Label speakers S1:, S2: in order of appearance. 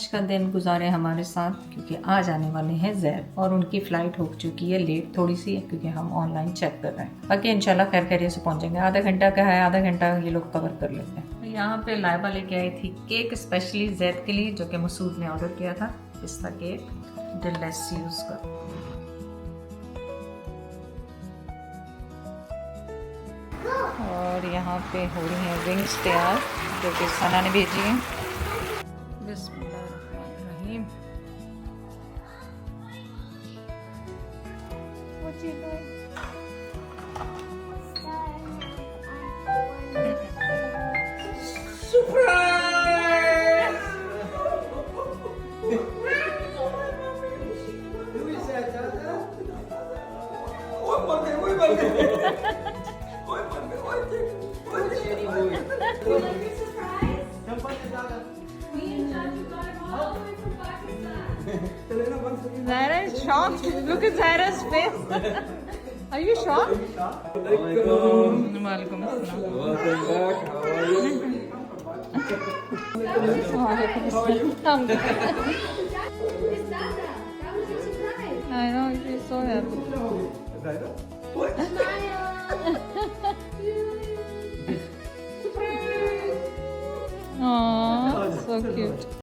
S1: आज का दिन गुजारे हमारे साथ, क्योंकि आज आने वाले हैं ज़ैद और उनकी फ़्लाइट हो चुकी है लेट थोड़ी सी, क्योंकि हम ऑनलाइन चेक कर रहे हैं। बाकी इंशाल्लाह खैर खैरियत से पहुंचेंगे। आधा घंटा का है, आधा घंटा ये लोग कवर कर लेते हैं। यहाँ पे लाइबा लेके आई थी केक स्पेशली ज़ैद के लिए, जो कि मसूद ने ऑर्डर किया था, पिस्ता केक डिलीशियस का। और यहाँ पे हो रही हैं विंग्स तैयार, जो कि सना ने भेजी हैं। बिस्मिल्लाहिर्रहमानिर्रहीम। Zaira is shocked. Look at Zaira's face. Are you shocked? Walaikum assalam.
S2: Welcome back. How are you?
S1: Walaikum assalam. I'm good.
S3: It's Dada. That was a surprise.
S1: I know, she's so happy.
S3: Smile.
S1: Aww, so cute.